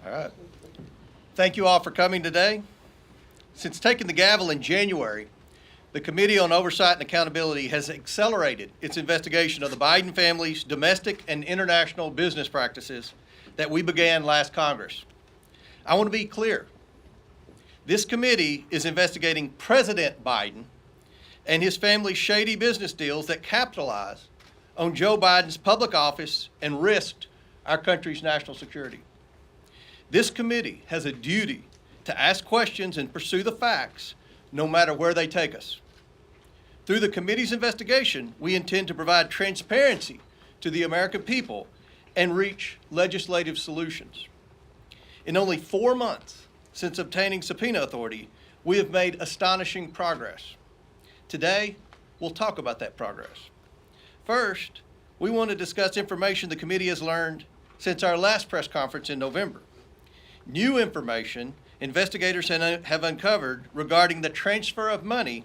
All right. Thank you all for coming today. Since taking the gavel in January, the Committee on Oversight and Accountability has accelerated its investigation of the Biden family's domestic and international business practices that we began last Congress. I want to be clear. This committee is investigating President Biden and his family's shady business deals that capitalize on Joe Biden's public office and risked our country's national security. This committee has a duty to ask questions and pursue the facts, no matter where they take us. Through the committee's investigation, we intend to provide transparency to the American people and reach legislative solutions. In only 4 months since obtaining subpoena authority, we have made astonishing progress. Today, we'll talk about that progress. First, we want to discuss information the committee has learned since our last press conference in November. New information investigators have uncovered regarding the transfer of money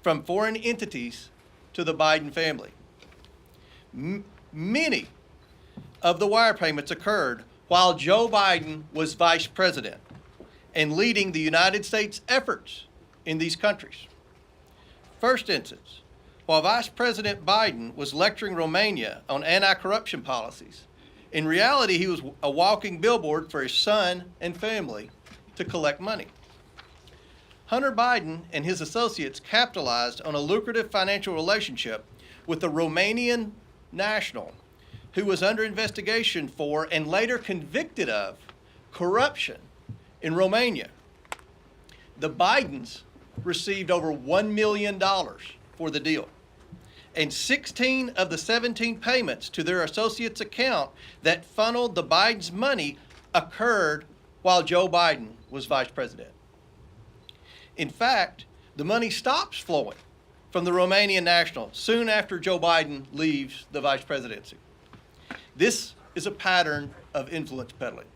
from foreign entities to the Biden family. Many of the wire payments occurred while Joe Biden was vice president and leading the United States efforts in these countries. First instance, while Vice President Biden was lecturing Romania on anti-corruption policies, in reality he was a walking billboard for his son and family to collect money. Hunter Biden and his associates capitalized on a lucrative financial relationship with a Romanian national who was under investigation for and later convicted of corruption in Romania. The Bidens received over $1 million for the deal, and 16 of the 17 payments to their associates' account that funneled the Bidens' money occurred while Joe Biden was vice president. In fact, the money stops flowing from the Romanian national soon after Joe Biden leaves the vice presidency. This is a pattern of influence peddling.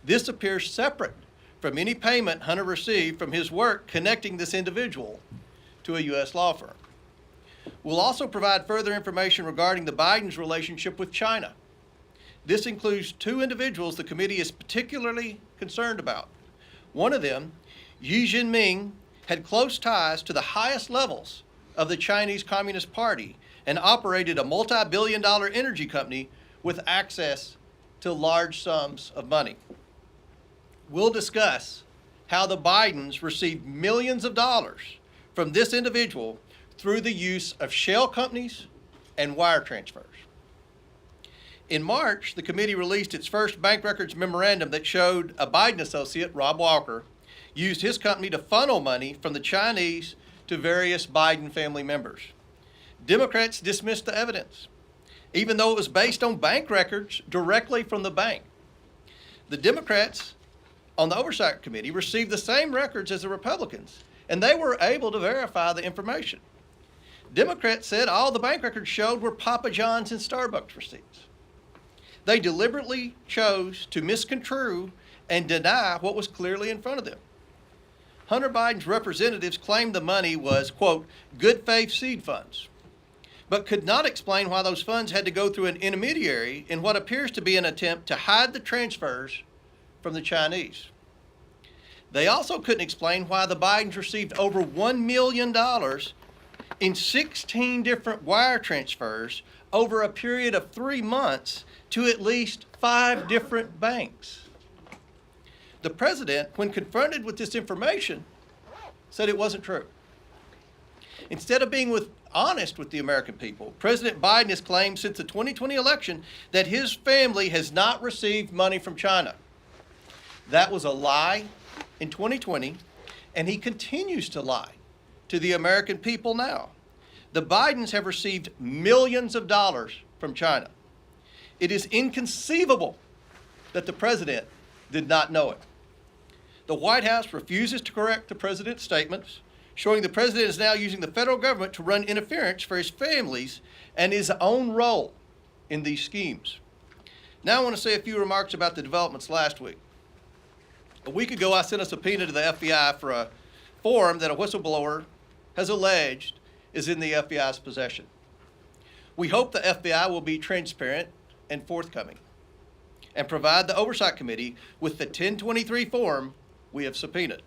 This appears separate from any payment Hunter received from his work connecting this individual to a U.S. law firm. We'll also provide further information regarding the Bidens' relationship with China. This includes 2 individuals the committee is particularly concerned about. One of them, Xi Jinping, had close ties to the highest levels of the Chinese Communist Party and operated a multi-billion-dollar energy company with access to large sums of money. We'll discuss how the Bidens received millions of dollars from this individual through the use of shell companies and wire transfers. In March, the committee released its first bank records memorandum that showed a Biden associate, Rob Walker, used his company to funnel money from the Chinese to various Biden family members. Democrats dismissed the evidence, even though it was based on bank records directly from the bank. The Democrats on the Oversight Committee received the same records as the Republicans, and they were able to verify the information. Democrats said all the bank records showed were Papa John's and Starbucks receipts. They deliberately chose to misconstrue and deny what was clearly in front of them. Hunter Biden's representatives claimed the money was, quote, good faith seed funds, but could not explain why those funds had to go through an intermediary in what appears to be an attempt to hide the transfers from the Chinese. They also couldn't explain why the Bidens received over $1 million in 16 different wire transfers over a period of 3 months to at least 5 different banks. The president, when confronted with this information, said it wasn't true. Instead of being honest with the American people, President Biden has claimed since the 2020 election that his family has not received money from China. That was a lie in 2020, and he continues to lie to the American people now. The Bidens have received millions of dollars from China. It is inconceivable that the president did not know it. The White House refuses to correct the president's statements, showing the president is now using the federal government to run interference for his families and his own role in these schemes. Now I want to say a few remarks about the developments last week. A week ago, I sent a subpoena to the FBI for a form that a whistleblower has alleged is in the FBI's possession. We hope the FBI will be transparent and forthcoming. and provide the Oversight Committee with the 1023 form we have subpoenaed.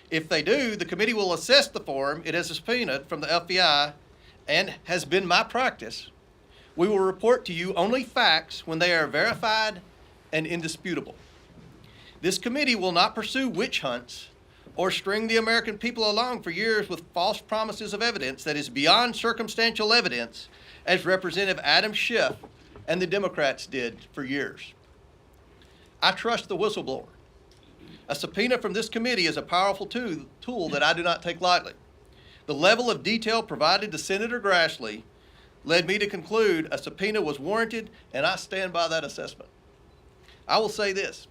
If they do, the committee will assess the form it has subpoenaed from the FBI, and has been my practice. We will report to you only facts when they are verified and indisputable. This committee will not pursue witch hunts or string the American people along for years with false promises of evidence that is beyond circumstantial evidence, as Representative Adam Schiff and the Democrats did for years. I trust the whistleblower. A subpoena from this committee is a powerful tool that I do not take lightly. The level of detail provided to Senator Grassley led me to conclude a subpoena was warranted, and I stand by that assessment. I will say this.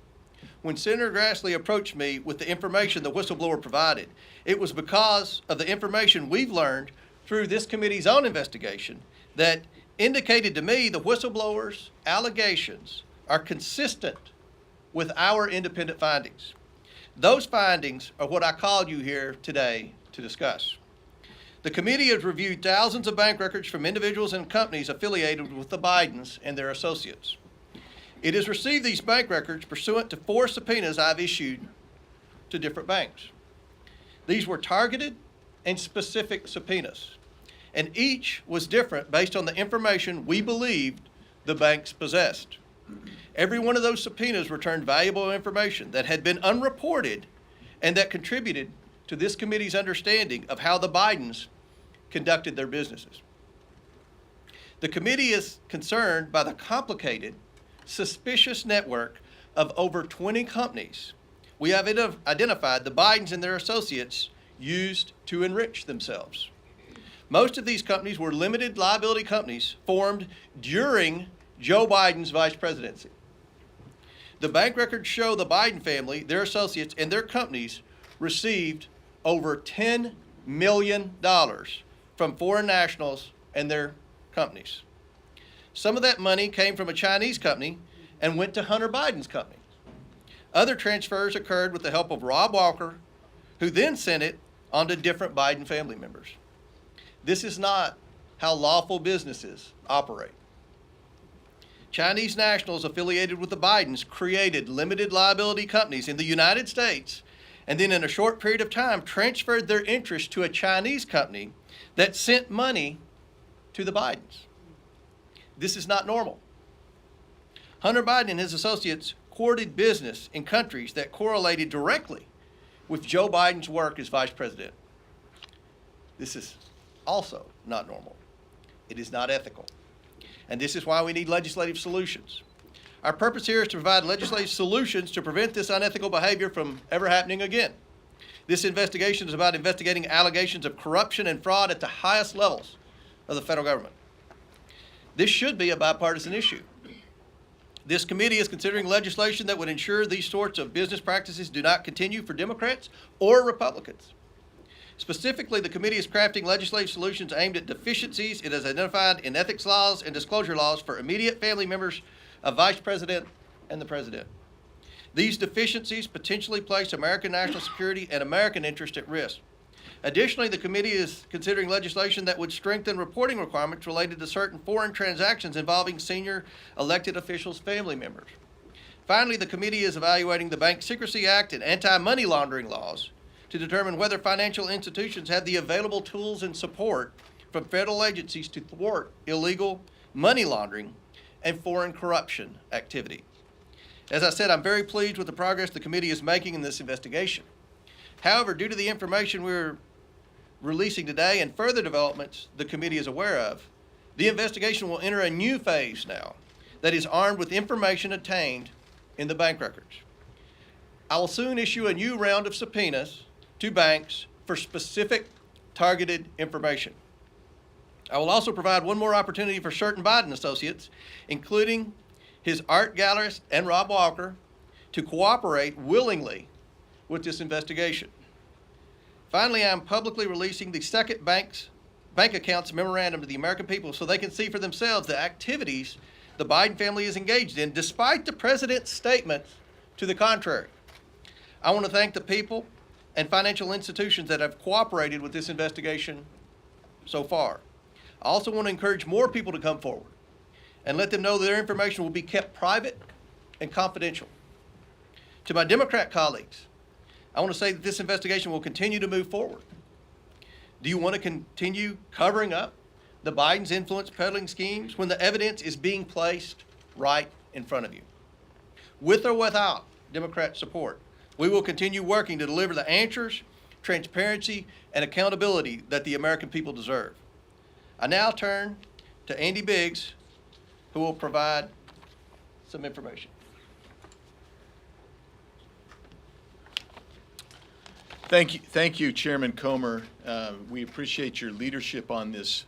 When Senator Grassley approached me with the information the whistleblower provided, it was because of the information we've learned through this committee's own investigation that indicated to me the whistleblower's allegations are consistent with our independent findings. Those findings are what I called you here today to discuss. The committee has reviewed thousands of bank records from individuals and companies affiliated with the Bidens and their associates. It has received these bank records pursuant to 4 subpoenas I've issued to different banks. These were targeted and specific subpoenas, and each was different based on the information we believed the banks possessed. Every one of those subpoenas returned valuable information that had been unreported and that contributed to this committee's understanding of how the Bidens conducted their businesses. The committee is concerned by the complicated, suspicious network of over 20 companies we have identified the Bidens and their associates used to enrich themselves. Most of these companies were limited liability companies formed during Joe Biden's vice presidency. The bank records show the Biden family, their associates, and their companies received over $10 million from foreign nationals and their companies. Some of that money came from a Chinese company and went to Hunter Biden's company. Other transfers occurred with the help of Rob Walker, who then sent it on to different Biden family members. This is not how lawful businesses operate. Chinese nationals affiliated with the Bidens created limited liability companies in the United States, and then in a short period of time transferred their interest to a Chinese company that sent money to the Bidens. This is not normal. Hunter Biden and his associates courted business in countries that correlated directly with Joe Biden's work as vice president. This is also not normal. It is not ethical. And this is why we need legislative solutions. Our purpose here is to provide legislative solutions to prevent this unethical behavior from ever happening again. This investigation is about investigating allegations of corruption and fraud at the highest levels of the federal government. This should be a bipartisan issue. This committee is considering legislation that would ensure these sorts of business practices do not continue for Democrats or Republicans. Specifically, the committee is crafting legislative solutions aimed at deficiencies it has identified in ethics laws and disclosure laws for immediate family members of Vice President and the President. These deficiencies potentially place American national security and American interest at risk. Additionally, the committee is considering legislation that would strengthen reporting requirements related to certain foreign transactions involving senior elected officials' family members. Finally, the committee is evaluating the Bank Secrecy Act and anti-money laundering laws to determine whether financial institutions have the available tools and support from federal agencies to thwart illegal money laundering and foreign corruption activity. As I said, I'm very pleased with the progress the committee is making in this investigation. However, due to the information we're releasing today and further developments the committee is aware of, the investigation will enter a new phase now that is armed with information obtained in the bank records. I will soon issue a new round of subpoenas to banks for specific targeted information. I will also provide one more opportunity for certain Biden associates, including his art gallerist and Rob Walker, to cooperate willingly with this investigation. Finally, I am publicly releasing the second bank accounts memorandum to the American people so they can see for themselves the activities the Biden family is engaged in, despite the president's statements to the contrary. I want to thank the people and financial institutions that have cooperated with this investigation so far. I also want to encourage more people to come forward and let them know that their information will be kept private and confidential. To my Democrat colleagues, I want to say that this investigation will continue to move forward. Do you want to continue covering up the Biden's influence peddling schemes when the evidence is being placed right in front of you? With or without Democrat support, we will continue working to deliver the answers, transparency, and accountability that the American people deserve. I now turn to Andy Biggs, who will provide some information. Thank you, Chairman Comer. We appreciate your leadership on this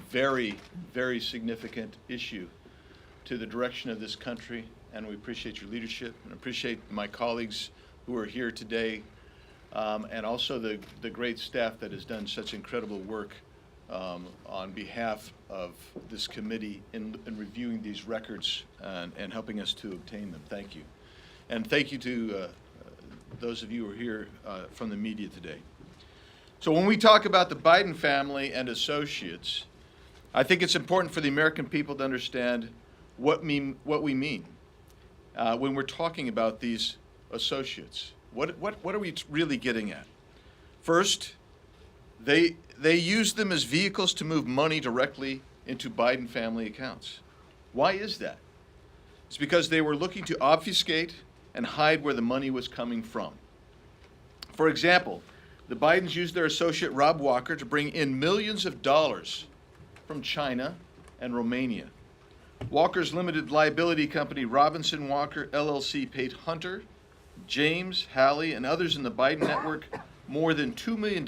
very, very significant issue to the direction of this country, and we appreciate your leadership and appreciate my colleagues who are here today, and also the great staff that has done such incredible work on behalf of this committee in reviewing these records and helping us to obtain them. Thank you. And thank you to those of you who are here from the media today. So when we talk about the Biden family and associates, I think it's important for the American people to understand what we mean when we're talking about these associates. What are we really getting at? First, they use them as vehicles to move money directly into Biden family accounts. Why is that? It's because they were looking to obfuscate and hide where the money was coming from. For example, the Bidens used their associate Rob Walker to bring in millions of dollars from China and Romania. Walker's limited liability company, Robinson Walker LLC, paid Hunter, James, Hallie, and others in the Biden network more than $2 million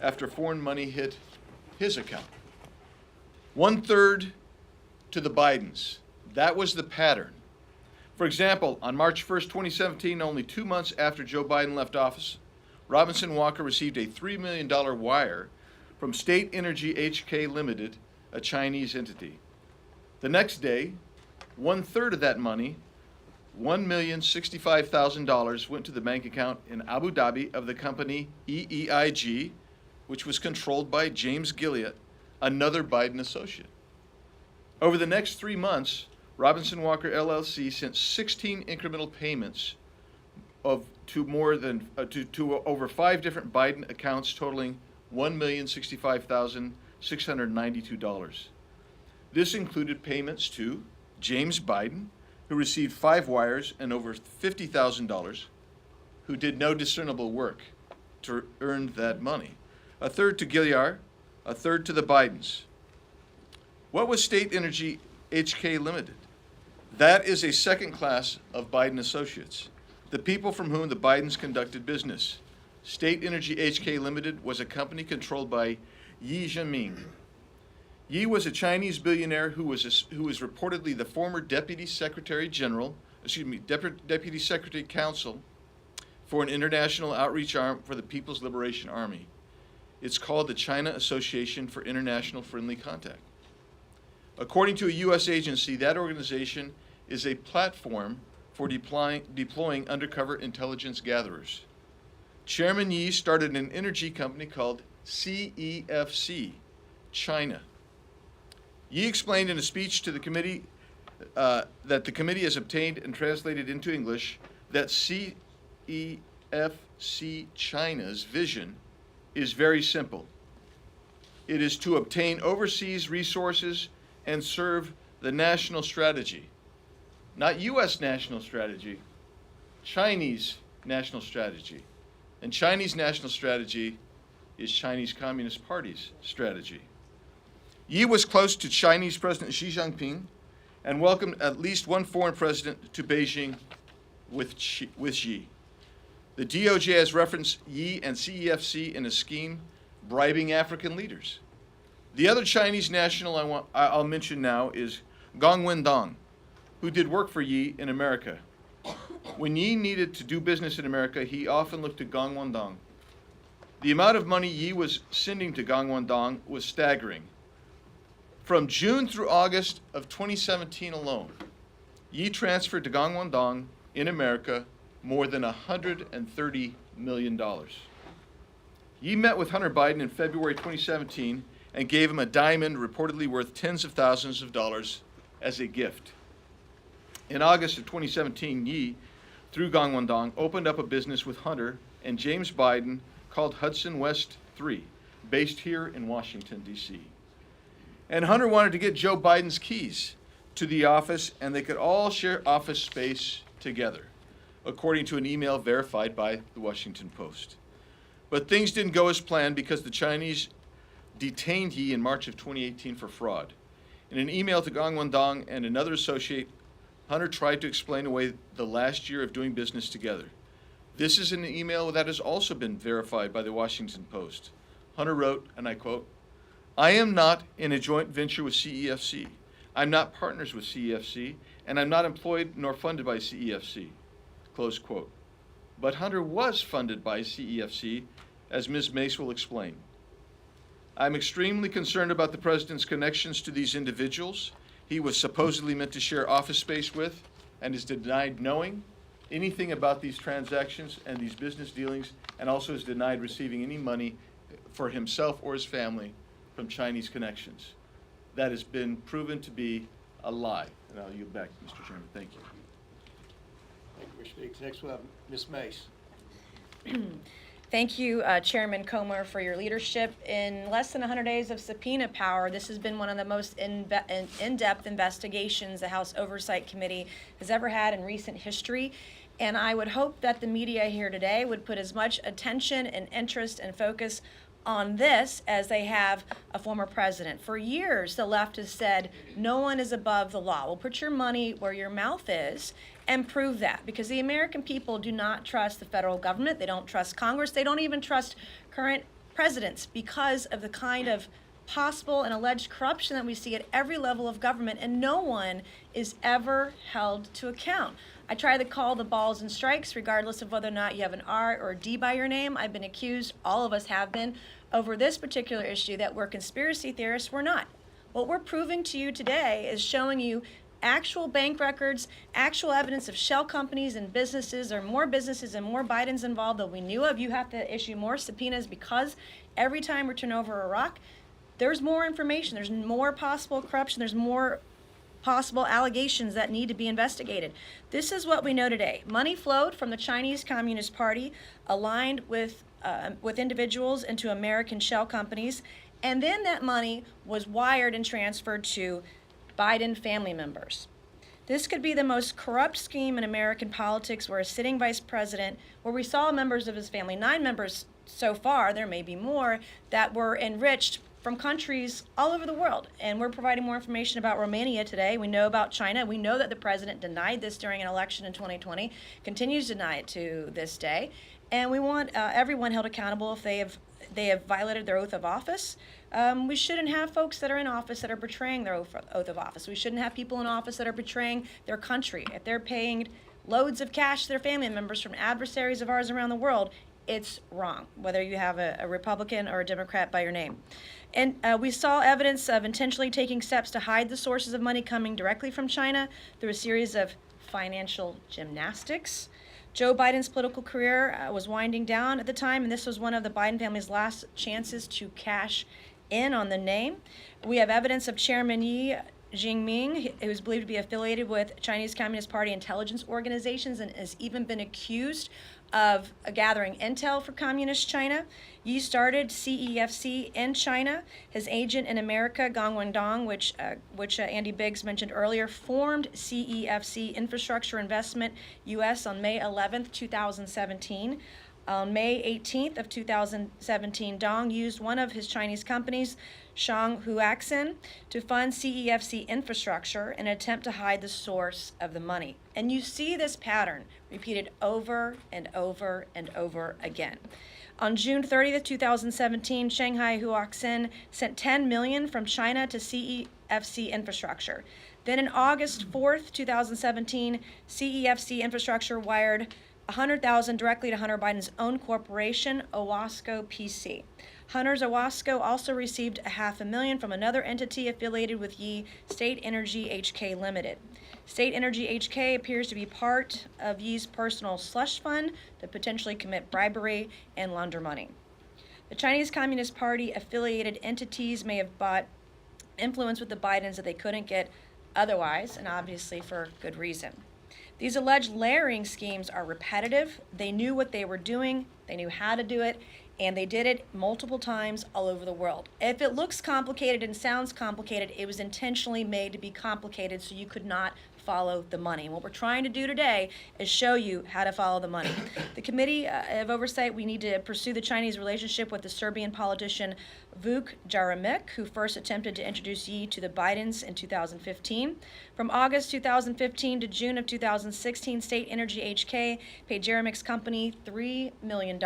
after foreign money hit his account. 1/3 to the Bidens. That was the pattern. For example, on March 1st, 2017, only 2 months after Joe Biden left office, Robinson Walker received a $3 million wire from State Energy HK Limited, a Chinese entity. The next day, 1/3 of that money, $1,065,000, went to the bank account in Abu Dhabi of the company EEIG, which was controlled by James Gilliatt, another Biden associate. Over the next 3 months, Robinson Walker LLC sent 16 incremental payments to over 5 different Biden accounts totaling $1,065,692. This included payments to James Biden, who received 5 wires and over $50,000, who did no discernible work to earn that money. 1/3 to Gilliard, 1/3 to the Bidens. What was State Energy HK Limited? That is a second class of Biden associates, the people from whom the Bidens conducted business. State Energy HK Limited was a company controlled by Yi Jianming. Yi was a Chinese billionaire who was reportedly the former Deputy Secretary Counsel for an international outreach arm for the People's Liberation Army. It's called the China Association for International Friendly Contact. According to a U.S. agency, that organization is a platform for deploying undercover intelligence gatherers. Chairman Yi started an energy company called CEFC, China. Yi explained in a speech to the committee that the committee has obtained and translated into English that CEFC China's vision is very simple. It is to obtain overseas resources and serve the national strategy. Not U.S. national strategy, Chinese national strategy. And Chinese national strategy is Chinese Communist Party's strategy. Yi was close to Chinese President Xi Jinping and welcomed at least one foreign president to Beijing with Xi. The DOJ has referenced Yi and CEFC in a scheme bribing African leaders. The other Chinese national I'll mention now is Gong Wendong, who did work for Yi in America. When Yi needed to do business in America, he often looked to Gong Wendong. The amount of money Yi was sending to Gong Wendong was staggering. From June through August of 2017 alone, Yi transferred to Gong Wendong in America more than $130 million. Yi met with Hunter Biden in February 2017 and gave him a diamond reportedly worth tens of thousands of dollars as a gift. In August of 2017, Yi, through Gangwon-dong, opened up a business with Hunter and James Biden called Hudson West 3, based here in Washington, D.C. And Hunter wanted to get Joe Biden's keys to the office, and they could all share office space together, according to an email verified by the Washington Post. But things didn't go as planned because the Chinese detained Yi in March of 2018 for fraud. In an email to Gangwon-dong and another associate, Hunter tried to explain away the last year of doing business together. This is an email that has also been verified by the Washington Post. Hunter wrote, and I quote, "I am not in a joint venture with CEFC. I'm not partners with CEFC, and I'm not employed nor funded by CEFC." Close quote. But Hunter was funded by CEFC, as Ms. Mace will explain. I'm extremely concerned about the president's connections to these individuals he was supposedly meant to share office space with, and is denied knowing anything about these transactions and these business dealings, and also is denied receiving any money for himself or his family from Chinese connections. That has been proven to be a lie. And I'll yield back, Mr. Chairman. Thank you. Thank you, Mr. Speaks. Next we'll have Ms. Mace. Thank you, Chairman Comer, for your leadership. In less than 100 days of subpoena power, this has been one of the most in-depth investigations the House Oversight Committee has ever had in recent history. And I would hope that the media here today would put as much attention and interest and focus on this as they have a former president. For years, the left has said, no one is above the law. Well, put your money where your mouth is and prove that, because the American people do not trust the federal government. They don't trust Congress. They don't even trust current presidents because of the kind of possible and alleged corruption that we see at every level of government, and no one is ever held to account. I try to call the balls and strikes regardless of whether or not you have an R or a D by your name. I've been accused, all of us have been, over this particular issue that we're conspiracy theorists. We're not. What we're proving to you today is showing you actual bank records, actual evidence of shell companies and businesses. There are more businesses and more Bidens involved than we knew of. You have to issue more subpoenas because every time we turn over a rock, there's more information. There's more possible corruption. There's more possible allegations that need to be investigated. This is what we know today. Money flowed from the Chinese Communist Party, aligned with individuals into American shell companies, and then that money was wired and transferred to Biden family members. This could be the most corrupt scheme in American politics, where a sitting vice president, where we saw members of his family, 9 members so far, there may be more, that were enriched from countries all over the world. And we're providing more information about Romania today. We know about China. We know that the president denied this during an election in 2020, continues to deny it to this day. And we want everyone held accountable if they have violated their oath of office. We shouldn't have folks that are in office that are betraying their oath of office. We shouldn't have people in office that are betraying their country. If they're paying loads of cash to their family members from adversaries of ours around the world, it's wrong, whether you have a Republican or a Democrat by your name. And we saw evidence of intentionally taking steps to hide the sources of money coming directly from China through a series of financial gymnastics. Joe Biden's political career was winding down at the time, and this was one of the Biden family's last chances to cash in on the name. We have evidence of Chairman Yi Jinping, who is believed to be affiliated with Chinese Communist Party intelligence organizations and has even been accused of gathering intel for Communist China. Yi started CEFC in China. His agent in America, Gangwon-dong, which Andy Biggs mentioned earlier, formed CEFC Infrastructure Investment US on May 11th, 2017. On May 18th of 2017, Dong used one of his Chinese companies, Shanghuaxin, to fund CEFC infrastructure in an attempt to hide the source of the money. And you see this pattern repeated over and over and over again. On June 30th, 2017, Shanghai Huaxin sent $10 million from China to CEFC infrastructure. Then on August 4th, 2017, CEFC infrastructure wired $100,000 directly to Hunter Biden's own corporation, Owasco PC. Hunter's Owasco also received $500,000 from another entity affiliated with Yi, State Energy HK Limited. State Energy HK appears to be part of Yi's personal slush fund to potentially commit bribery and launder money. The Chinese Communist Party affiliated entities may have bought influence with the Bidens that they couldn't get otherwise, and obviously for good reason. These alleged layering schemes are repetitive. They knew what they were doing, they knew how to do it, and they did it multiple times all over the world. If it looks complicated and sounds complicated, it was intentionally made to be complicated so you could not follow the money. And what we're trying to do today is show you how to follow the money. The Committee of Oversight, we need to pursue the Chinese relationship with the Serbian politician Vuk Jeremic, who first attempted to introduce Yi to the Bidens in 2015. From August 2015 to June of 2016, State Energy HK paid Jeremic's company $3 million.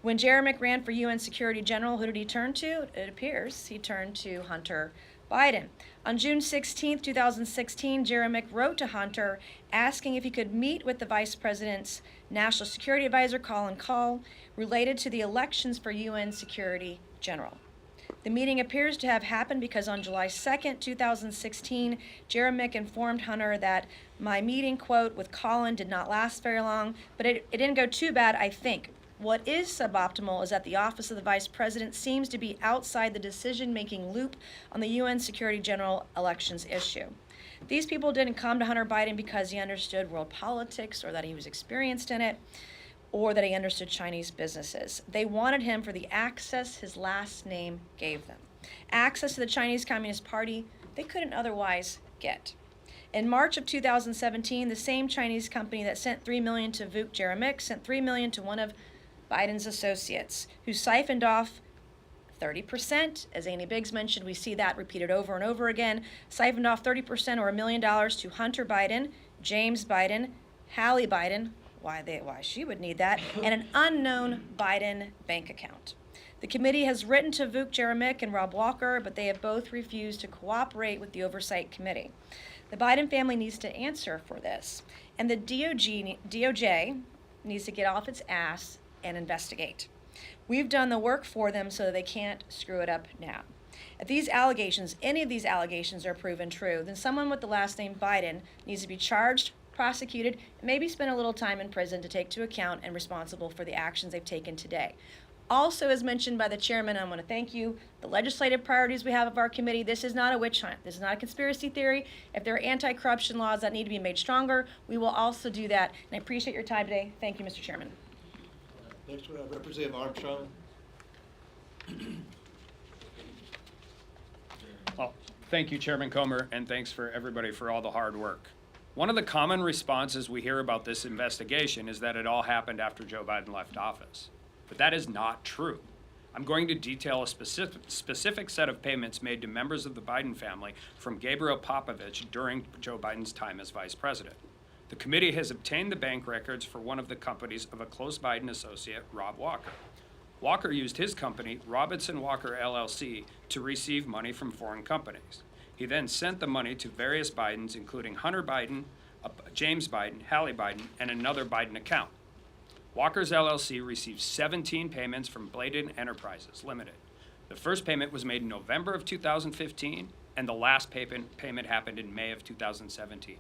When Jeremic ran for UN Security General, who did he turn to? It appears he turned to Hunter Biden. On June 16, 2016, Jeremic wrote to Hunter asking if he could meet with the Vice President's National Security Advisor, Colin Kahl, related to the elections for UN Security General. The meeting appears to have happened because on July 2, 2016, Jeremic informed Hunter that my meeting, quote, with Colin did not last very long, but it didn't go too bad, I think. What is suboptimal is that the Office of the Vice President seems to be outside the decision-making loop on the UN Security General elections issue. These people didn't come to Hunter Biden because he understood world politics or that he was experienced in it or that he understood Chinese businesses. They wanted him for the access his last name gave them. Access to the Chinese Communist Party they couldn't otherwise get. In March of 2017, the same Chinese company that sent $3 million to Vuk Jeremic sent $3 million to one of Biden's associates, who siphoned off 30%. As Annie Biggs mentioned, we see that repeated over and over again. Siphoned off 30% or $1 million to Hunter Biden, James Biden, Hallie Biden, why she would need that, and an unknown Biden bank account. The committee has written to Vuk Jeremic and Rob Walker, but they have both refused to cooperate with the Oversight Committee. The Biden family needs to answer for this, and the DOJ needs to get off its ass and investigate. We've done the work for them so that they can't screw it up now. If these allegations, any of these allegations are proven true, then someone with the last name Biden needs to be charged, prosecuted, and maybe spend a little time in prison to take to account and responsible for the actions they've taken today. Also, as mentioned by the chairman, I want to thank you, the legislative priorities we have of our committee. This is not a witch hunt. This is not a conspiracy theory. If there are anti-corruption laws that need to be made stronger, we will also do that. And I appreciate your time today. Thank you, Mr. Chairman. Next we have Representative Armstrong. Well, thank you, Chairman Comer, and thanks for everybody for all the hard work. One of the common responses we hear about this investigation is that it all happened after Joe Biden left office. But that is not true. I'm going to detail a specific set of payments made to members of the Biden family from Gabriel Popovich during Joe Biden's time as vice president. The committee has obtained the bank records for one of the companies of a close Biden associate, Rob Walker. Walker used his company, Robinson Walker LLC, to receive money from foreign companies. He then sent the money to various Bidens, including Hunter Biden, James Biden, Hallie Biden, and another Biden account. Walker's LLC received 17 payments from Bladen Enterprises Limited. The first payment was made in November of 2015, and the last payment happened in May of 2017.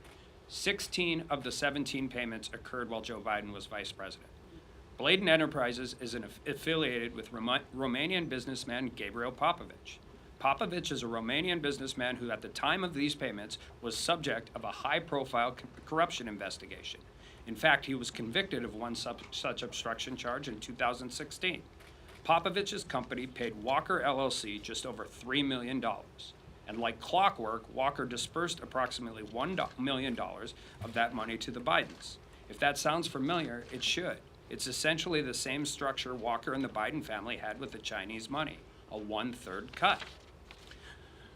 16 of the 17 payments occurred while Joe Biden was vice president. Bladen Enterprises is affiliated with Romanian businessman Gabriel Popovich. Popovich is a Romanian businessman who, at the time of these payments, was subject of a high-profile corruption investigation. In fact, he was convicted of one such obstruction charge in 2016. Popovich's company paid Walker LLC just over $3 million. And like clockwork, Walker dispersed approximately $1 million of that money to the Bidens. If that sounds familiar, it should. It's essentially the same structure Walker and the Biden family had with the Chinese money, a 1/3 cut.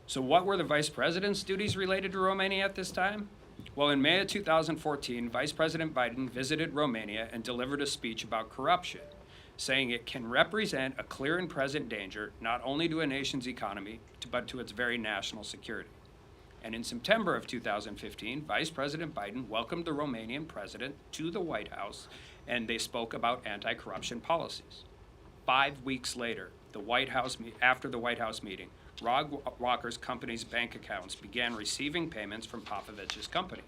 So what were the vice president's duties related to Romania at this time? Well, in May of 2014, Vice President Biden visited Romania and delivered a speech about corruption, saying it can represent a clear and present danger not only to a nation's economy, but to its very national security. And in September of 2015, Vice President Biden welcomed the Romanian president to the White House, and they spoke about anti-corruption policies. 5 weeks later, after the White House meeting, Rob Walker's company's bank accounts began receiving payments from Popovich's company.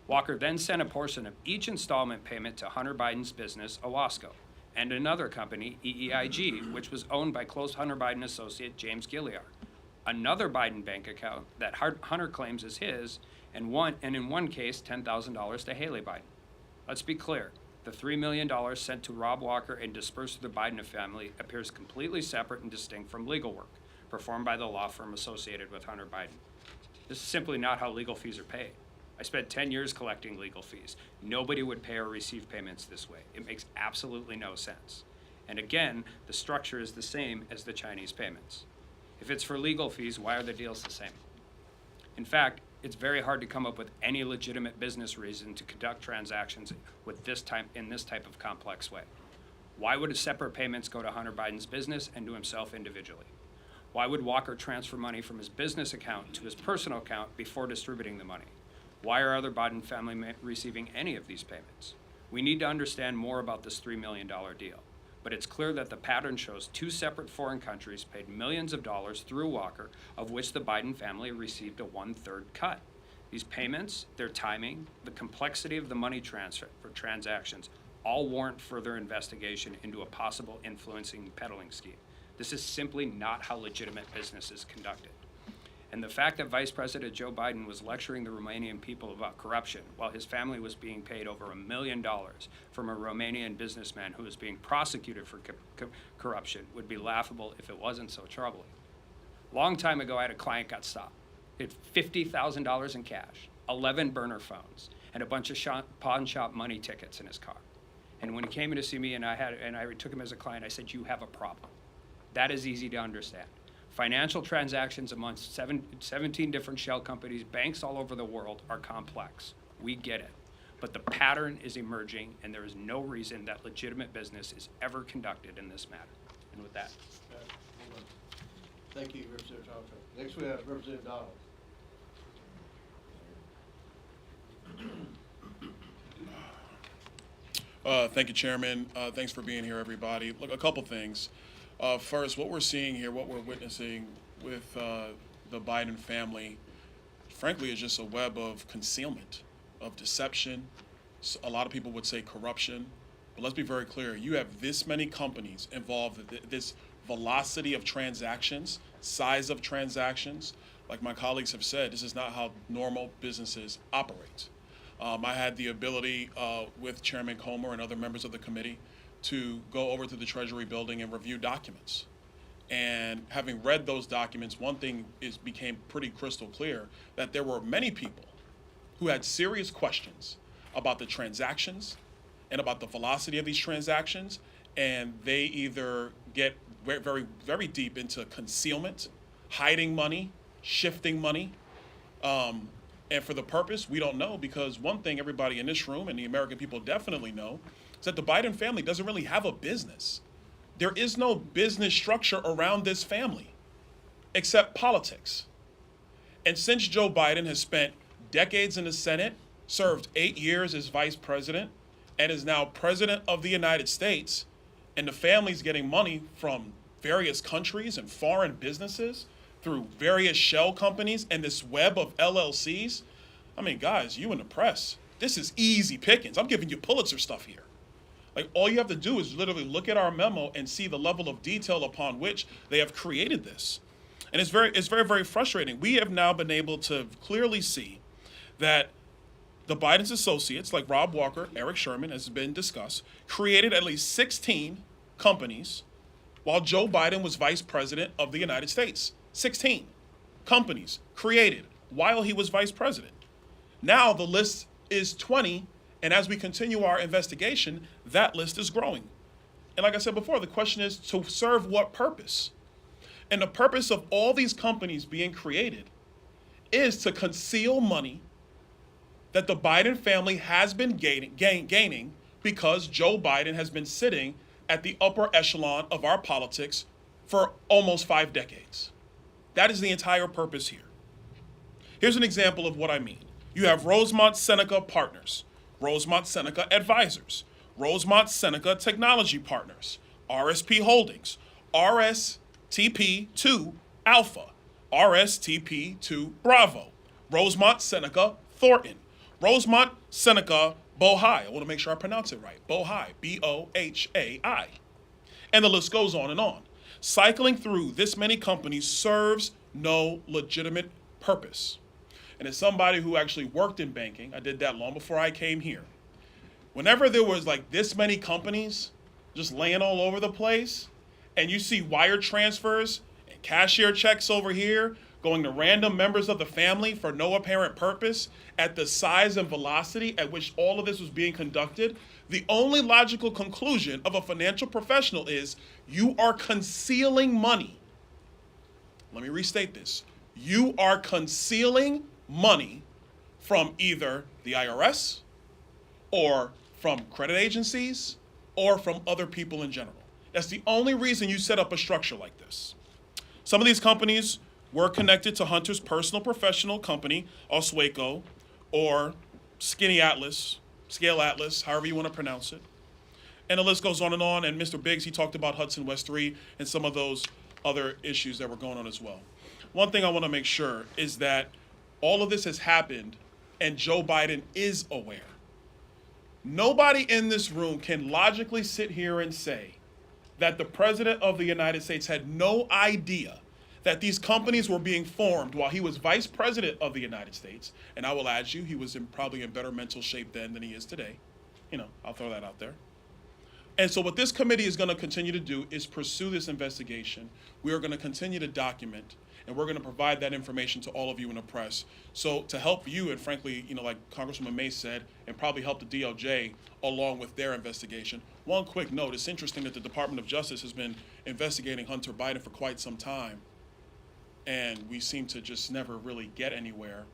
Walker then sent a portion of each installment payment to Hunter Biden's business, Owasco, and another company, EEIG, which was owned by close Hunter Biden associate James Gilliard. another Biden bank account that Hunter claims is his, and in one case, $10,000 to Haley Biden. Let's be clear. The $3 million sent to Rob Walker and dispersed to the Biden family appears completely separate and distinct from legal work performed by the law firm associated with Hunter Biden. This is simply not how legal fees are paid. I spent 10 years collecting legal fees. Nobody would pay or receive payments this way. It makes absolutely no sense. And again, the structure is the same as the Chinese payments. If it's for legal fees, why are the deals the same? In fact, it's very hard to come up with any legitimate business reason to conduct transactions in this type of complex way. Why would separate payments go to Hunter Biden's business and to himself individually? Why would Walker transfer money from his business account to his personal account before distributing the money? Why are other Biden family receiving any of these payments? We need to understand more about this $3 million deal. But it's clear that the pattern shows two separate foreign countries paid millions of dollars through Walker, of which the Biden family received a 1/3 cut. These payments, their timing, the complexity of the money transfer for transactions all warrant further investigation into a possible influencing peddling scheme. This is simply not how legitimate business is conducted. And the fact that Vice President Joe Biden was lecturing the Romanian people about corruption while his family was being paid over $1 million from a Romanian businessman who was being prosecuted for corruption would be laughable if it wasn't so troubling. Long time ago, I had a client got stopped. He had $50,000 in cash, 11 burner phones, and a bunch of pawn shop money tickets in his car. And when he came in to see me and I took him as a client, I said, "You have a problem." That is easy to understand. Financial transactions amongst 17 different shell companies, banks all over the world are complex. We get it. But the pattern is emerging, and there is no reason that legitimate business is ever conducted in this matter. And with that. Thank you, Representative Thompson. Next we have Representative Donald. Thank you, Chairman. Thanks for being here, everybody. Look, a couple things. First, what we're seeing here, what we're witnessing with the Biden family, frankly, is just a web of concealment, of deception. A lot of people would say corruption. But let's be very clear. You have this many companies involved, this velocity of transactions, size of transactions. Like my colleagues have said, this is not how normal businesses operate. I had the ability with Chairman Comer and other members of the committee to go over to the Treasury building and review documents. And having read those documents, one thing became pretty crystal clear, that there were many people who had serious questions about the transactions and about the velocity of these transactions, and they either get very, very deep into concealment, hiding money, shifting money, and for the purpose, we don't know, because one thing everybody in this room and the American people definitely know is that the Biden family doesn't really have a business. There is no business structure around this family except politics. And since Joe Biden has spent decades in the Senate, served 8 years as vice president, and is now president of the United States, and the family's getting money from various countries and foreign businesses through various shell companies and this web of LLCs. I mean, guys, you in the press, this is easy pickings. I'm giving you Pulitzer stuff here. Like, all you have to do is literally look at our memo and see the level of detail upon which they have created this. And it's very, very frustrating. We have now been able to clearly see that the Biden's associates, like Rob Walker, Eric Sherman, as has been discussed, created at least 16 companies while Joe Biden was vice president of the United States. 16 companies created while he was vice president. Now the list is 20, and as we continue our investigation, that list is growing. And like I said before, the question is to serve what purpose? And the purpose of all these companies being created is to conceal money that the Biden family has been gaining because Joe Biden has been sitting at the upper echelon of our politics for almost 5 decades. That is the entire purpose here. Here's an example of what I mean. You have Rosemont Seneca Partners, Rosemont Seneca Advisors, Rosemont Seneca Technology Partners, RSP Holdings, RSTP2 Alpha, RSTP2 Bravo, Rosemont Seneca Thornton, Rosemont Seneca Bohai. I want to make sure I pronounce it right. Bohai, B-O-H-A-I. And the list goes on and on. Cycling through this many companies serves no legitimate purpose. And as somebody who actually worked in banking, I did that long before I came here. Whenever there was like this many companies just laying all over the place, and you see wire transfers and cashier checks over here going to random members of the family for no apparent purpose at the size and velocity at which all of this was being conducted, the only logical conclusion of a financial professional is you are concealing money. Let me restate this. You are concealing money from either the IRS or from credit agencies or from other people in general. That's the only reason you set up a structure like this. Some of these companies were connected to Hunter's personal professional company, Oswego, or Skinny Atlas, Scale Atlas, however you want to pronounce it. And the list goes on. And Mr. Biggs, he talked about Hudson West 3 and some of those other issues that were going on as well. One thing I want to make sure is that all of this has happened and Joe Biden is aware. Nobody in this room can logically sit here and say that the President of the United States had no idea that these companies were being formed while he was Vice President of the United States. And I will add you, he was probably in better mental shape then than he is today. I'll throw that out there. And so what this committee is going to continue to do is pursue this investigation. We are going to continue to document, and we're going to provide that information to all of you in the press. So to help you, and frankly, like Congresswoman May said, and probably help the DOJ along with their investigation. One quick note, it's interesting that the Department of Justice has been investigating Hunter Biden for quite some time, and we seem to just never really get anywhere.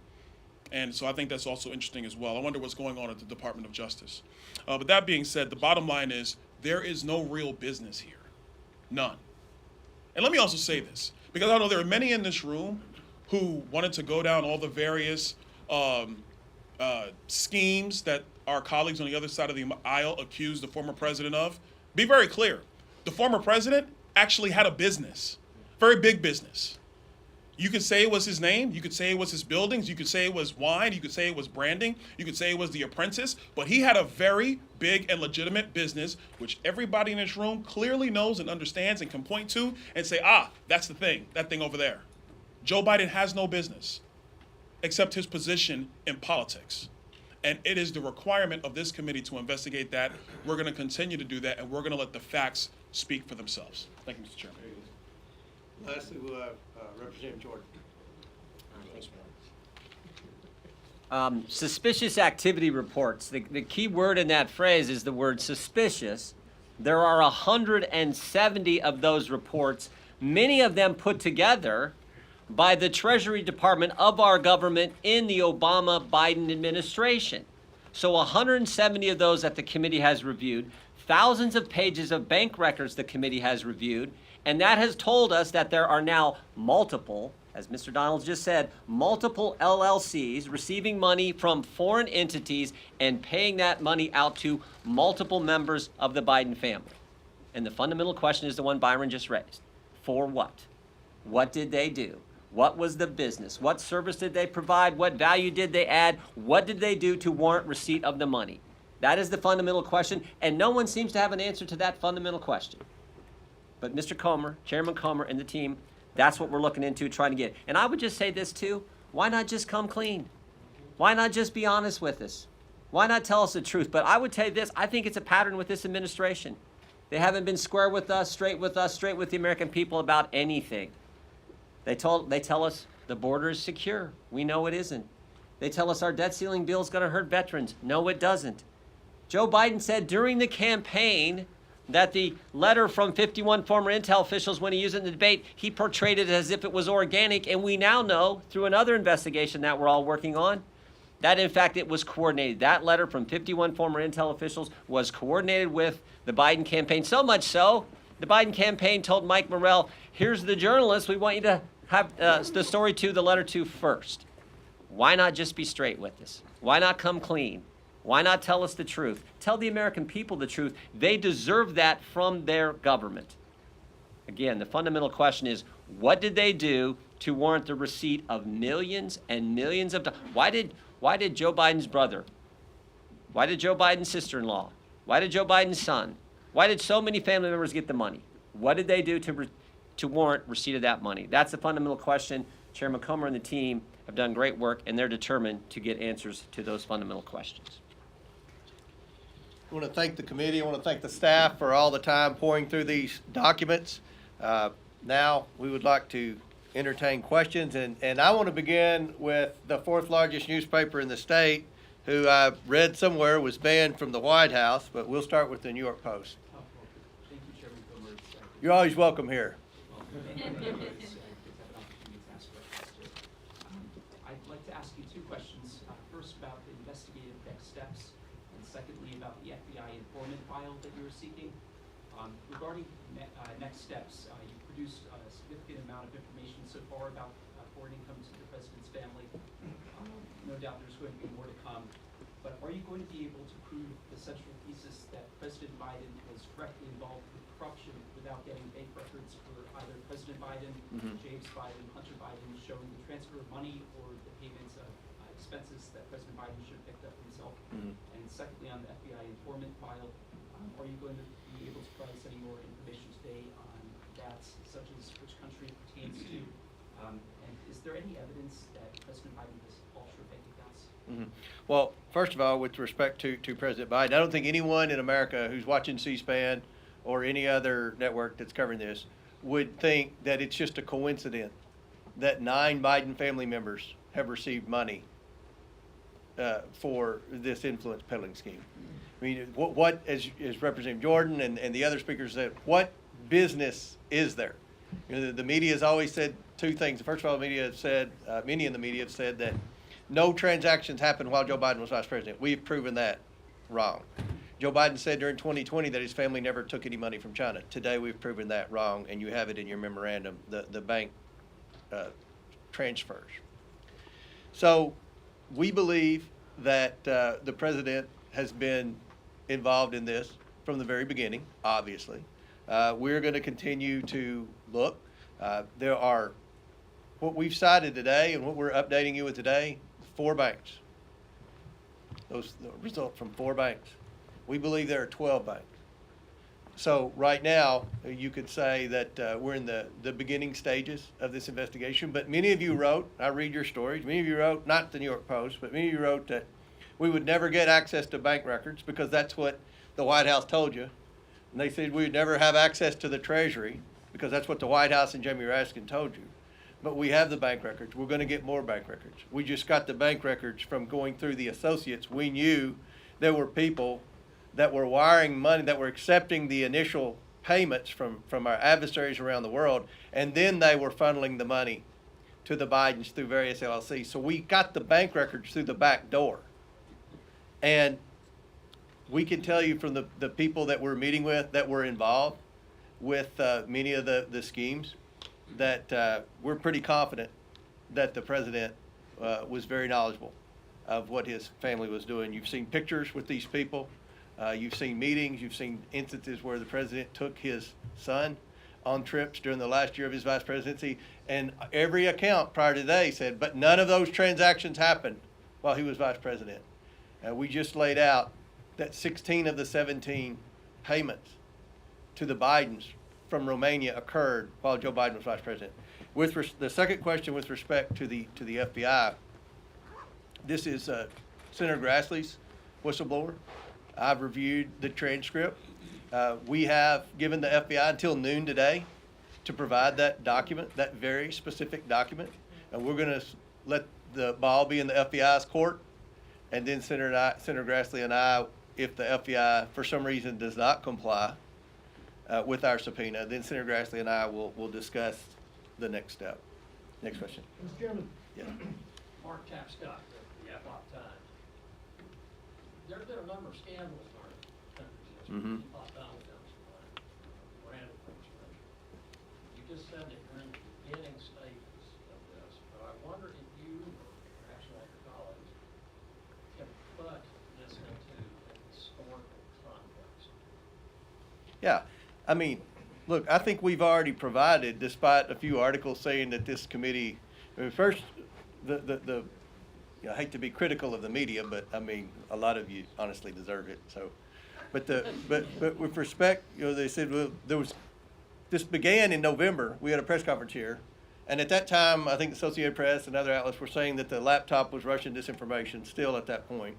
And so I think that's also interesting as well. I wonder what's going on at the Department of Justice. But that being said, the bottom line is there is no real business here. None. And let me also say this, because I know there are many in this room who wanted to go down all the various schemes that our colleagues on the other side of the aisle accused the former president of. Be very clear. The former president actually had a business, very big business. You could say it was his name. You could say it was his buildings. You could say it was wine. You could say it was branding. You could say it was The Apprentice. But he had a very big and legitimate business, which everybody in this room clearly knows and understands and can point to and say, that's the thing, that thing over there. Joe Biden has no business except his position in politics. And it is the requirement of this committee to investigate that. We're going to continue to do that, and we're going to let the facts speak for themselves. Thank you, Mr. Chairman. Lastly, we'll have Representative Jordan. Suspicious activity reports. The key word in that phrase is the word suspicious. There are 170 of those reports, many of them put together by the Treasury Department of our government in the Obama-Biden administration. So 170 of those that the committee has reviewed, thousands of pages of bank records the committee has reviewed, and that has told us that there are now multiple, as Mr. Donalds just said, multiple LLCs receiving money from foreign entities and paying that money out to multiple members of the Biden family. And the fundamental question is the one Byron just raised. For what? What did they do? What was the business? What service did they provide? What value did they add? What did they do to warrant receipt of the money? That is the fundamental question, and no one seems to have an answer to that fundamental question. But Mr. Comer, Chairman Comer, and the team, that's what we're looking into, trying to get. And I would just say this too, why not just come clean? Why not just be honest with us? Why not tell us the truth? But I would tell you this, I think it's a pattern with this administration. They haven't been square with us, straight with the American people about anything. They tell us the border is secure. We know it isn't. They tell us our debt ceiling bill is going to hurt veterans. No, it doesn't. Joe Biden said during the campaign that the letter from 51 former intel officials, when he used it in the debate, he portrayed it as if it was organic, and we now know through another investigation that we're all working on that in fact it was coordinated. That letter from 51 former intel officials was coordinated with the Biden campaign, so much so the Biden campaign told Mike Morrell, here's the journalist we want you to have the story to, the letter to first. Why not just be straight with us? Why not come clean? Why not tell us the truth? Tell the American people the truth. They deserve that from their government. Again, the fundamental question is, what did they do to warrant the receipt of millions and millions of dollars? Why did Joe Biden's brother? Why did Joe Biden's sister-in-law? Why did Joe Biden's son? Why did so many family members get the money? What did they do to warrant receipt of that money? That's the fundamental question. Chairman Comer and the team have done great work, and they're determined to get answers to those fundamental questions. I want to thank the committee. I want to thank the staff for all the time pouring through these documents. Now, we would like to entertain questions, and I want to begin with the fourth largest newspaper in the state, who I read somewhere was banned from the White House, but we'll start with the New York Post. Thank you, Chairman Comer. You're always welcome here. I'd like to ask you two questions. First, about the investigative next steps, and secondly, about the FBI informant file that you were seeking. Regarding next steps, you produced a significant amount of information so far about foreign income to the president's family. No doubt there's going to be more to come. But are you going to be able to prove the central thesis that President Biden was directly involved with corruption without getting bank records for either President Biden, James Biden, Hunter Biden, showing the transfer of money or the payments of expenses that President Biden should have picked up himself? And secondly, on the FBI informant file, are you going to be able to provide us any more information today on that, such as which country it pertains to? And is there any evidence that President Biden has offshore bank accounts? Well, first of all, with respect to President Biden, I don't think anyone in America who's watching C-SPAN or any other network that's covering this would think that it's just a coincidence that 9 Biden family members have received money for this influence peddling scheme. I mean, what as Representative Jordan and the other speakers said, what business is there? You know, the media has always said two things. First of all, the media have said, many in the media have said that no transactions happened while Joe Biden was vice president. We've proven that wrong. Joe Biden said during 2020 that his family never took any money from China. Today we've proven that wrong, and you have it in your memorandum, the bank transfers. So we believe that the president has been involved in this from the very beginning, obviously. We're going to continue to look. There are, what we've cited today and what we're updating you with today, 4 banks. Those result from 4 banks. We believe there are 12 banks. So right now, you could say that we're in the beginning stages of this investigation, but many of you wrote, I read your stories, many of you wrote, not the New York Post, but many of you wrote that we would never get access to bank records because that's what the White House told you. And they said we would never have access to the Treasury because that's what the White House and Jamie Raskin told you. But we have the bank records. We're going to get more bank records. We just got the bank records from going through the associates. We knew there were people that were wiring money, that were accepting the initial payments from our adversaries around the world, and then they were funneling the money to the Bidens through various LLCs. So we got the bank records through the back door. And we can tell you from the people that we're meeting with that were involved with many of the schemes that we're pretty confident that the president was very knowledgeable of what his family was doing. You've seen pictures with these people. You've seen meetings. You've seen instances where the president took his son on trips during the last year of his vice presidency. And every account prior to today said, but none of those transactions happened while he was vice president. We just laid out that 16 of the 17 payments to the Bidens from Romania occurred while Joe Biden was vice president. With the second question with respect to the FBI, this is Senator Grassley's whistleblower. I've reviewed the transcript. We have given the FBI until noon today to provide that document, that very specific document, and we're going to let the ball be in the FBI's court, and then Senator Grassley and I, if the FBI for some reason does not comply with our subpoena, then Senator Grassley and I will discuss the next step. Next question. Mr. Chairman. Yeah. Mark Tapscott, the Epoch Times. There have been a number of scandals in our country. Donald comes to mind. Randall comes to mind. You just said that you're in the beginning stages of this, but I wonder if you, or perhaps one of your colleagues, can put this into a historical context. Yeah, I mean, look, I think we've already provided, despite a few articles saying that this committee, I mean, first, I hate to be critical of the media, but I mean, a lot of you honestly deserve it. So, but with respect, they said, well, this began in November. We had a press conference here. And at that time, I think the Associated Press and other outlets were saying that the laptop was Russian disinformation still at that point.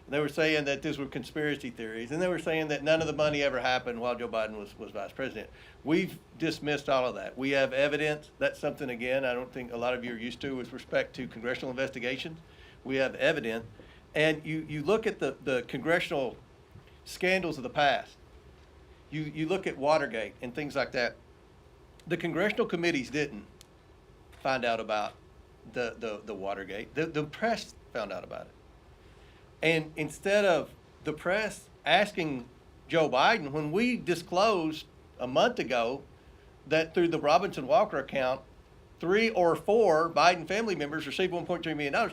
They were saying that these were conspiracy theories, and they were saying that none of the money ever happened while Joe Biden was vice president. We've dismissed all of that. We have evidence. That's something, again, I don't think a lot of you are used to with respect to congressional investigations. We have evidence. And you look at the congressional scandals of the past. You look at Watergate and things like that. The congressional committees didn't find out about the Watergate. The press found out about it. And instead of the press asking Joe Biden, when we disclosed a month ago that through the Robinson Walker account, 3 or 4 Biden family members received $1.3 million,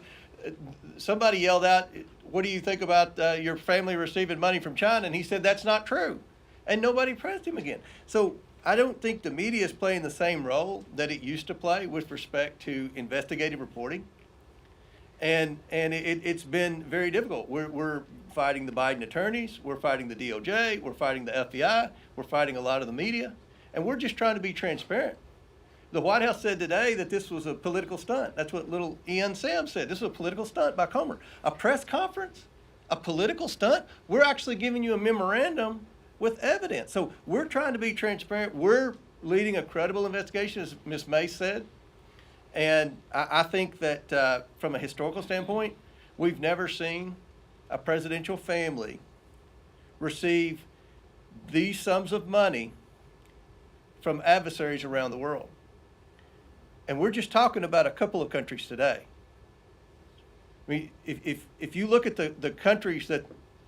somebody yelled out, "What do you think about your family receiving money from China?" And he said, "That's not true." And nobody pressed him again. So I don't think the media is playing the same role that it used to play with respect to investigative reporting. And it's been very difficult. We're fighting the Biden attorneys, we're fighting the DOJ, we're fighting the FBI, we're fighting a lot of the media, and we're just trying to be transparent. The White House said today that this was a political stunt. That's what little Ian Sam said. This is a political stunt by Comer. A press conference? A political stunt? We're actually giving you a memorandum with evidence. So we're trying to be transparent. We're leading a credible investigation, as Ms. May said. And I think that from a historical standpoint, we've never seen a presidential family receive these sums of money from adversaries around the world. And we're just talking about a couple of countries today. I mean, if you look at the countries that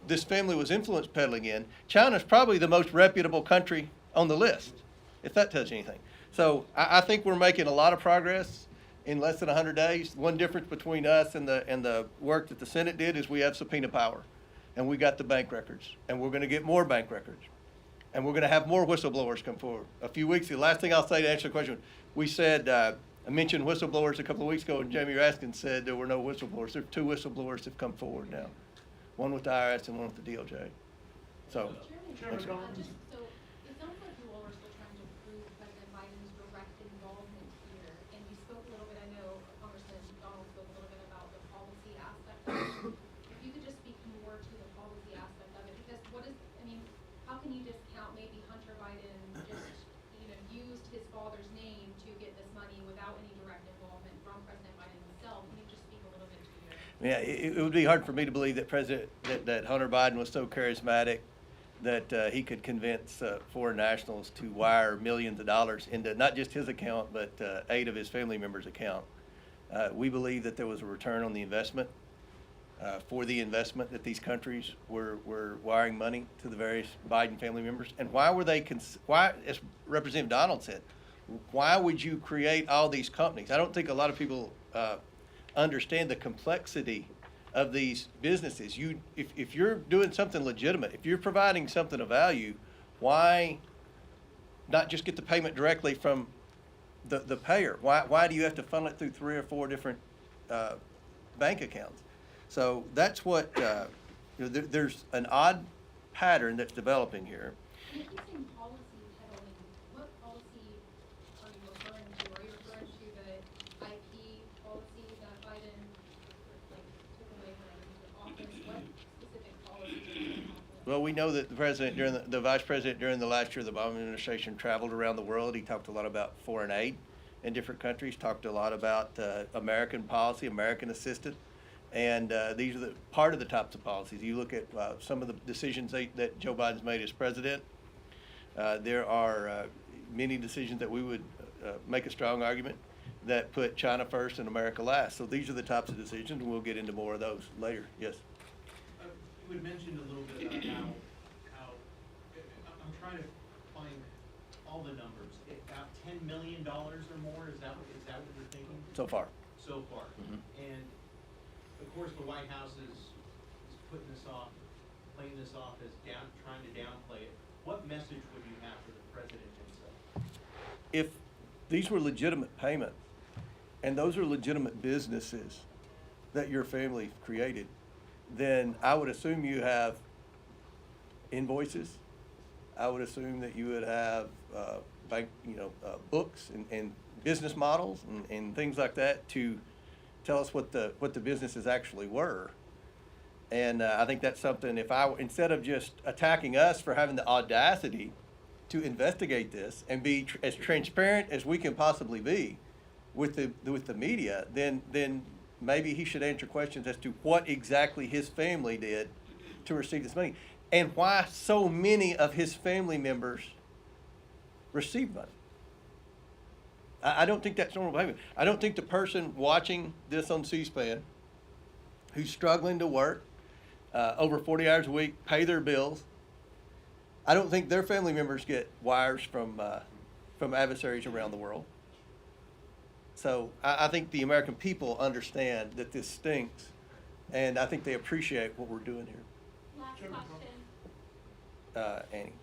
this family was influence peddling in, China's probably the most reputable country on the list, if that tells you anything. So I think we're making a lot of progress in less than 100 days. One difference between us and the work that the Senate did is we have subpoena power, and we got the bank records, and we're going to get more bank records, and we're going to have more whistleblowers come forward. A few weeks ago, last thing I'll say to answer the question, we said, I mentioned whistleblowers a couple of weeks ago, and Jamie Raskin said there were no whistleblowers. There are 2 whistleblowers that have come forward now, one with the IRS and one with the DOJ. So, thanks. So it sounds like you all are still trying to prove President Biden's direct involvement here. And we spoke a little bit, I know Congressman Donald spoke a little bit about the policy aspect of it. If you could just speak more to the policy aspect of it, because how can you discount maybe Hunter Biden just, used his father's name to get this money without any direct involvement from President Biden himself? Can you just speak a little bit to your? Yeah, it would be hard for me to believe that that Hunter Biden was so charismatic that he could convince foreign nationals to wire millions of dollars into not just his account, but 8 of his family members' account. We believe that there was a return on the investment for the investment that these countries were wiring money to the various Biden family members. And why were they, why, as Representative Donald said, why would you create all these companies? I don't think a lot of people understand the complexity of these businesses. If you're doing something legitimate, if you're providing something of value, why not just get the payment directly from the payer? Why do you have to funnel it through 3 or 4 different bank accounts? So that's what, there's an odd pattern that's developing here. And if you're saying policy peddling, what policy are you referring to? Are you referring to the IP policy that Biden took away when he took office? What specific policy are you talking about? Well, we know that the president, the vice president during the last year of the Obama administration traveled around the world. He talked a lot about foreign aid in different countries, talked a lot about American policy, American assistance. And these are part of the types of policies. You look at some of the decisions that Joe Biden's made as president. There are many decisions that we would make a strong argument that put China first and America last. So these are the types of decisions, and we'll get into more of those later. Yes? You had mentioned a little bit about how I'm trying to find all the numbers. About $10 million or more, is that what you're thinking? So far. So far. Mhm. And of course, the White House is putting this off, playing this off as trying to downplay it. What message would you have for the president himself? If these were legitimate payments, and those are legitimate businesses that your family created, then I would assume you have invoices. I would assume that you would have bank, books and business models and things like that to tell us what the businesses actually were. And I think that's something, instead of just attacking us for having the audacity to investigate this and be as transparent as we can possibly be with the media, then maybe he should answer questions as to what exactly his family did to receive this money and why so many of his family members received money. I don't think that's normal behavior. I don't think the person watching this on C-SPAN who's struggling to work over 40 hours a week, pay their bills, I don't think their family members get wires from adversaries around the world. So I think the American people understand that this stinks, and I think they appreciate what we're doing here. Last question. Annie.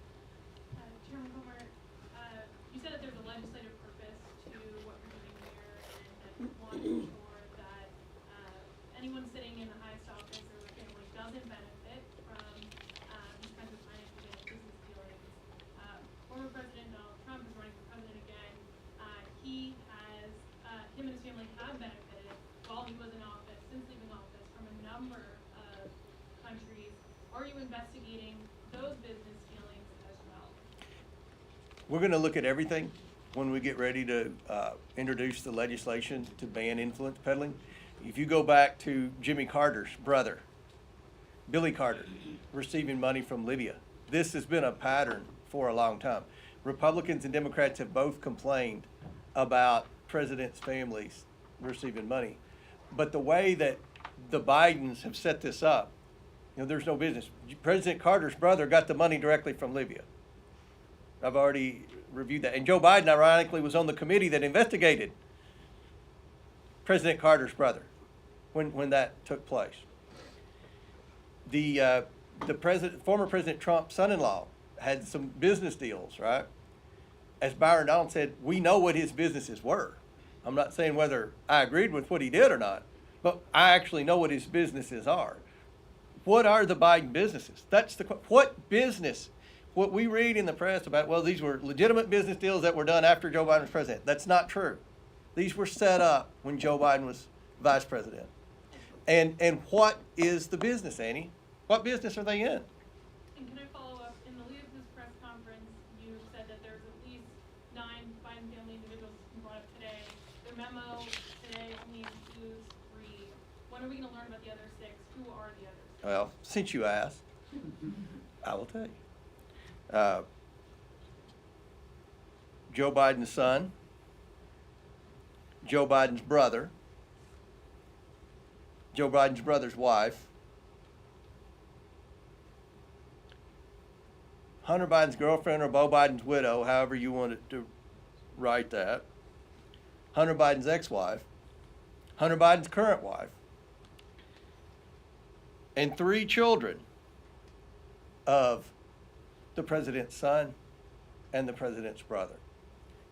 Chairman Comer, you said that there's a legislative purpose to what you're doing here, and that you want to ensure that anyone sitting in the highest office or the family doesn't benefit from these kinds of financial and business dealings. Former President Donald Trump is running for president again. Him and his family have benefited while he was in office, since leaving office, from a number of countries. Are you investigating those business dealings as well? We're going to look at everything when we get ready to introduce the legislation to ban influence peddling. If you go back to Jimmy Carter's brother, Billy Carter, receiving money from Libya, this has been a pattern for a long time. Republicans and Democrats have both complained about presidents' families receiving money. But the way that the Bidens have set this up, there's no business. President Carter's brother got the money directly from Libya. I've already reviewed that. And Joe Biden, ironically, was on the committee that investigated President Carter's brother when that took place. The former President Trump's son-in-law had some business deals, right? As Byron Donald said, we know what his businesses were. I'm not saying whether I agreed with what he did or not, but I actually know what his businesses are. What are the Biden businesses? What business? What we read in the press about, well, these were legitimate business deals that were done after Joe Biden was president. That's not true. These were set up when Joe Biden was vice president. And what is the business, Annie? What business are they in? And can I follow up? In the lead of this press conference, you said that there's at least 9 Biden family individuals you brought up today. The memo today only includes 3. When are we going to learn about the other 6? Who are the others? Well, since you asked, I will tell you. Joe Biden's son, Joe Biden's brother, Joe Biden's brother's wife, Hunter Biden's girlfriend or Beau Biden's widow, however you wanted to write that, Hunter Biden's ex-wife, Hunter Biden's current wife, and 3 children of the president's son and the president's brother.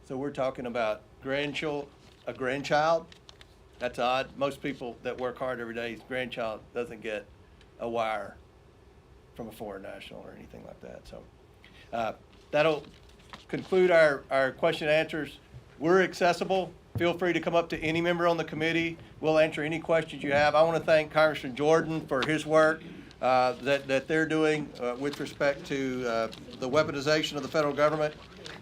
So we're talking about a grandchild. That's odd. Most people that work hard every day, his grandchild doesn't get a wire from a foreign national or anything like that. So that'll conclude our question and answers. We're accessible. Feel free to come up to any member on the committee. We'll answer any questions you have. I want to thank Congressman Jordan for his work that they're doing with respect to the weaponization of the federal government.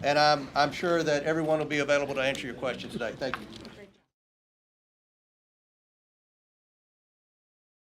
And I'm sure that everyone will be available to answer your questions today. Thank you.